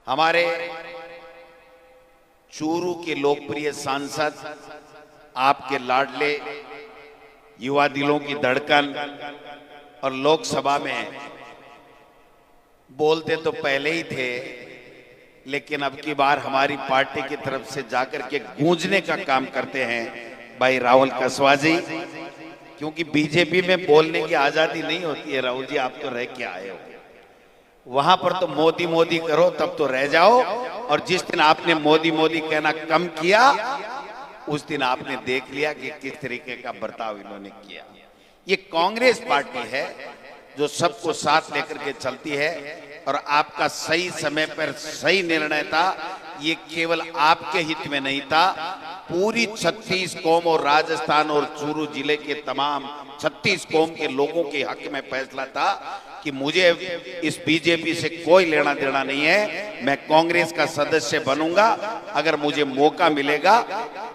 हमारे चूरू के लोकप्रिय सांसद, आपके लाडले, युवा दिलों की धड़कन और लोकसभा में बोलते तो पहले ही थे, लेकिन अब की बार हमारी पार्टी की तरफ से जाकर के गूंजने का काम करते हैं भाई राहुल कसवा जी। क्योंकि बीजेपी में बोलने की आजादी नहीं होती है राहुल जी, आप तो रह के आए हो। वहां पर तो मोदी मोदी करो तब तो रह जाओ, और जिस दिन आपने मोदी मोदी कहना कम किया उस दिन आपने देख लिया कि किस तरीके का बर्ताव इन्होंने किया। ये कांग्रेस पार्टी है जो सबको साथ लेकर के चलती है, और आपका सही समय पर सही निर्णय था। ये केवल आपके हित में नहीं था, पूरी 36 कौम और राजस्थान और चूरू जिले के तमाम 36 कौम के लोगों के हक में फैसला था कि मुझे इस बीजेपी से कोई लेना देना नहीं है, मैं कांग्रेस का सदस्य बनूंगा। अगर मुझे मौका मिलेगा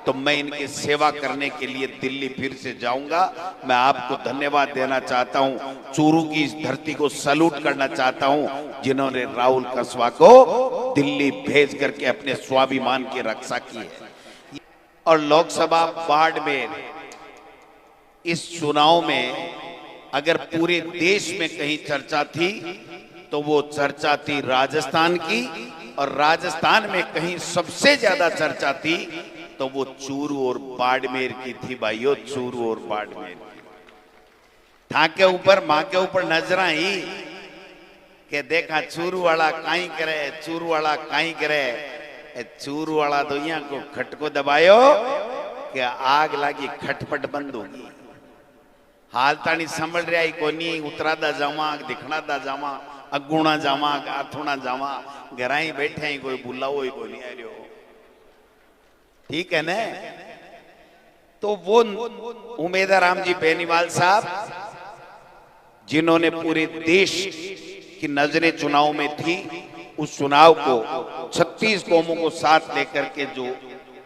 तो मैं इनकी सेवा करने के लिए दिल्ली फिर से जाऊंगा। मैं आपको धन्यवाद देना चाहता हूं, चूरू की इस धरती को सैल्यूट करना चाहता हूं जिन्होंने राहुल कसवा को दिल्ली भेज करके अपने स्वाभिमान की रक्षा की है। और लोकसभा बाड़मेर इस चुनाव में अगर पूरे देश में कहीं चर्चा थी तो वो चर्चा थी राजस्थान की, और राजस्थान में कहीं सबसे ज्यादा चर्चा थी तो वो चूरू और बाड़मेर की थी भाइयों, चूरू और बाड़मेर की। था के ऊपर मां के ऊपर नजर आई कि देखा चूरू वाला काई करे, चूरू वाला काई करे। चूरू वाला तो यहाँ को खटको दबायो कि आग लागी, खटपट बंद होगी। हाल तानी समझ रहा ही कोनी, उतरादा जावा, दिखणादा जावा, अगुणा जावा, आथुणा जावा, घराई बैठे ही कोई बुलाओ ही कोई नहीं आ रहा। ठीक है ना? तो वो उमेदवार राम जी बेनीवाल साहब जिन्होंने पूरे देश की नजरें चुनाव में थी, उस चुनाव को 36 कौमों को साथ लेकर के जो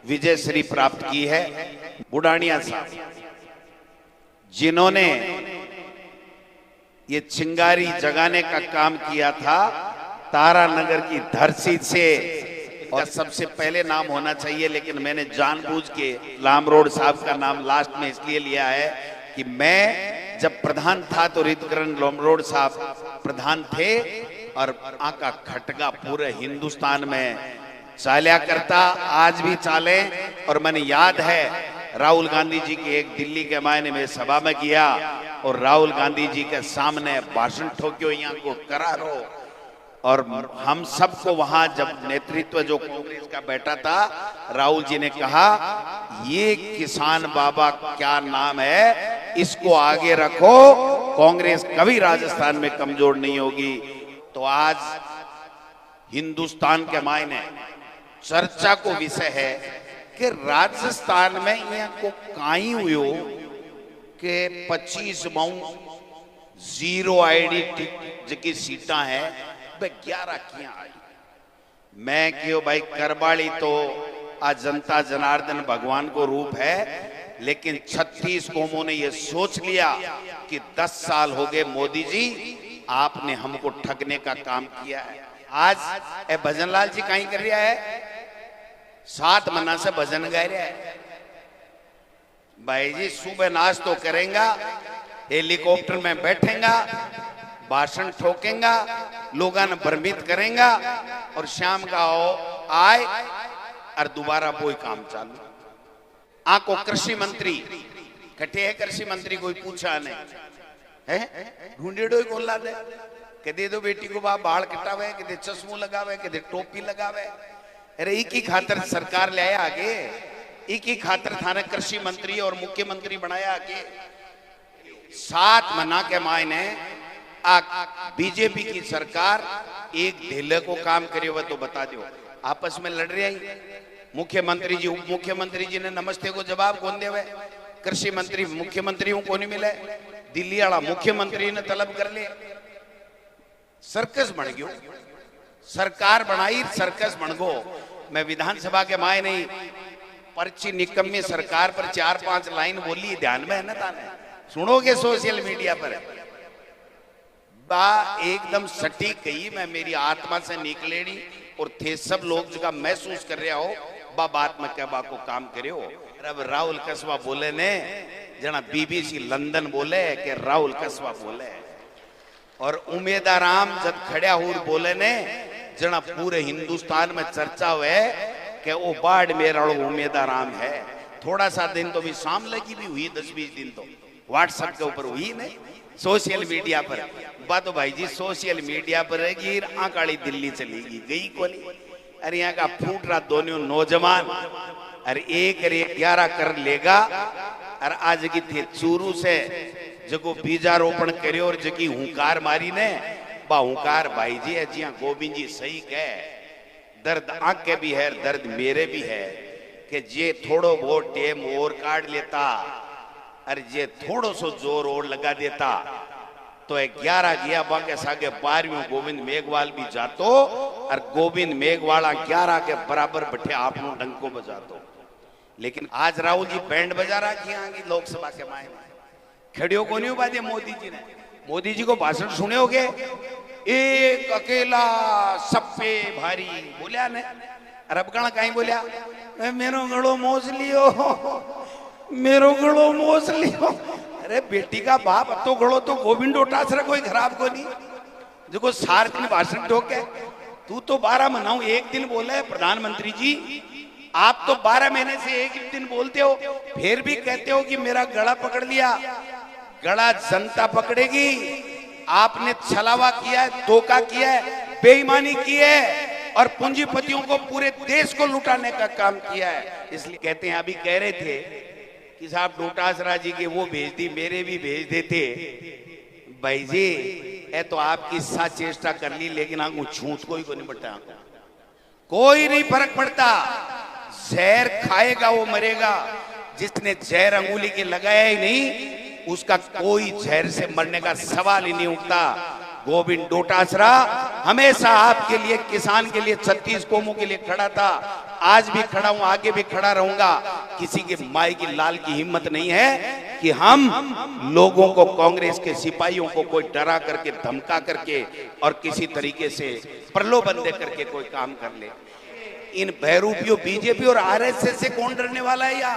विजय श्री प्राप्त की है, बुढ़ानिया साहब जिन्होंने ये चिंगारी जगाने का काम किया था तारानगर की धरती से। और सबसे पहले नाम होना चाहिए, लेकिन मैंने जानबूझ के लामरोड साहब का नाम लास्ट में इसलिए लिया है कि मैं जब प्रधान था तो ऋतुकरण लामरोड साहब प्रधान थे, और आका खटगा पूरे हिंदुस्तान में चालिया करता, आज भी चाले। और मैंने याद है राहुल गांधी जी की एक दिल्ली के मायने में सभा में किया, और राहुल गांधी जी के सामने भाषण ठोक्यो यहाँ को करारो, और हम सबको वहां जब नेतृत्व जो कांग्रेस का बैठा था, राहुल जी ने कहा ये किसान बाबा क्या नाम है, इसको आगे रखो, कांग्रेस कभी राजस्थान में कमजोर नहीं होगी। तो आज हिंदुस्तान के मायने चर्चा को विषय है कि राजस्थान में यहाँ को काई हुयो कि 25 माऊ 0 आईडी की सीटा है, 11 किया आई। मैं क्यों भाई, करबाड़ी तो आज जनता जनार्दन भगवान को रूप है, लेकिन 36 कौमों ने यह सोच लिया कि 10 साल हो गए मोदी जी, आपने हमको ठगने का काम किया है। आज भजनलाल जी कहीं कर रहा है, 7 महीना से भजन गा रहा है। भाई जी सुबह नाश तो करेगा, हेलीकॉप्टर में बैठेगा, भाषण ठोकेगा, लोगों ने भ्रमित करेगा, और शाम का आए और दोबारा वही काम चालू। आको कृषि मंत्री कटे है, कृषि मंत्री कोई पूछा नहीं है, ढूंढेडो ही कोला दे के दे दो बेटी को बाप बाल कटावे, के दे चश्मो लगावे, के दे टोपी लगावे। अरे एक ही खातर सरकार ले आया आगे, एक ही खातर थाने कृषि मंत्री और मुख्यमंत्री बनाया आगे। 7 महीना के मायने बीजेपी की सरकार एक ढीले को काम करे हुआ तो बता दो, आपस में लड़ रही। मुख्यमंत्री जी उप मुख्यमंत्री जी ने नमस्ते को जवाब कौन देवे, कृषि मंत्री मुख्यमंत्री को नहीं मिले, दिल्ली वाला मुख्यमंत्री ने तलब कर ले। सर्कस बन गयो, सरकार बनाई सर्कस बन गो। मैं विधानसभा के माय नहीं पर्ची निकम्मी सरकार पर 4-5 लाइन बोली, ध्यान में है ना ताने, सुनोगे सोशल मीडिया पर बा एकदम सटीक कही, मैं मेरी आत्मा से निकलेड़ी और थे सब लोग जगह महसूस कर रहे हो बा बात में क्या बा को काम करे हो। अब राहुल कस्बा बोले ने जना बीबीसी लंदन बोले कि राहुल कस्बा बोले, और उमेदाराम जब खड़ा हुए बोले ने जना पूरे हिंदुस्तान में चर्चा हुए कि वो बाड़मेर वालों उमेदाराम है। थोड़ा सा दिन तो भी शाम लगी भी हुई, 10-20 दिन तो व्हाट्सएप के ऊपर हुई नहीं, सोशल मीडिया पर बात। तो भाई जी सोशल मीडिया पर रहेगी आकाली दिल्ली चलेगी गई कोनी। अरे यहाँ का फूट रहा दोनों नौजवान, अरे 1-11 कर लेगा। और आज की थे चूरू से जगो बीजारोपण करे और जगी हुंकार मारी ने बा हुंकार भाई जी है जी गोविंद जी सही कह, दर्द आंख के भी है दर्द मेरे भी है कि जे थोड़ो बहुत टेम और काट लेता और जे थोड़ो सो जोर और लगा देता तो 11 गया बाके सागे 12वीं गोविंद मेघवाल भी जातो और गोविंद मेघवाला 11 के बराबर बैठे आप डंको बजातो। लेकिन आज राहुल जी बैंड बजा रखी आगे लोकसभा के मायने खड़ियों को नहीं बाजे मोदी जी ने। मोदी जी को भाषण सुने होगे, एक अकेला सब पे भारी बोलिया ने। अरबगण कहीं बोलिया मेरो गड़ो मोज लियो, मेरो गड़ो मोज लियो। अरे बेटी का बाप तो गड़ो तो गोविंद डोटासरा कोई खराब को नहीं जो सार दिन भाषण ठोके। तू तो 12 महीना एक दिन बोले प्रधानमंत्री जी, आप तो 12 महीने से एक दिन बोलते हो, फिर भी कहते हो कि मेरा गला पकड़ लिया। गला जनता पकड़ेगी। आपने छलावा किया है, धोखा किया है, बेईमानी की है और पूंजीपतियों को पूरे देश को लुटाने का काम किया है। इसलिए कहते हैं, अभी कह रहे थे कि साहब डोटासरा जी के वो भेज दी, मेरे भी भेज देते। भाई जी ये तो आपकी साथ चेष्टा कर ली, लेकिन आंखों छूट कोई को नहीं पड़ता, कोई नहीं फर्क पड़ता। जहर खाएगा वो मरेगा, जिसने जहर अंगुली के लगाया ही नहीं उसका कोई जहर से मरने का सवाल ही नहीं उठता। गोविंद डोटासरा हमेशा आपके लिए, किसान के लिए, 36 कौमों के लिए खड़ा था। आज भी खड़ा हूं, आगे भी खड़ा रहूंगा। किसी के माई की लाल की हिम्मत नहीं है कि हम लोगों को, कांग्रेस के सिपाहियों को कोई डरा करके, धमका करके और किसी तरीके से प्रलोभन दे करके कोई काम कर ले। इन बहरूपियों बीजेपी और आरएसएस से कौन डरने वाला है? या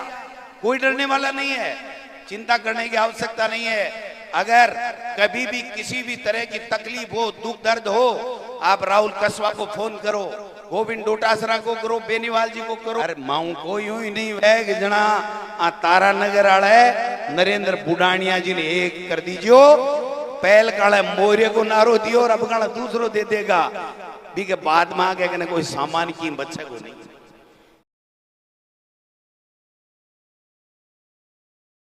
कोई डरने वाला नहीं है, चिंता करने की आवश्यकता नहीं है। अगर कभी भी किसी भी तरह की तकलीफ हो, दुख दर्द हो, आप राहुल कस्बा को फोन करो, गोविंद डोटासरा को करो, बेनीवाल जी को करो। अरे माऊ को यूं ही नहीं वैग जना तारा नगर आला है नरेंद्र बुडानिया जी ने एक कर दीजियो, पहल काला मोरे को नारो दियो और अब काला दूसरो दे देगा। भी के बाद में आगे कोई सामान की बच्चे को नहीं।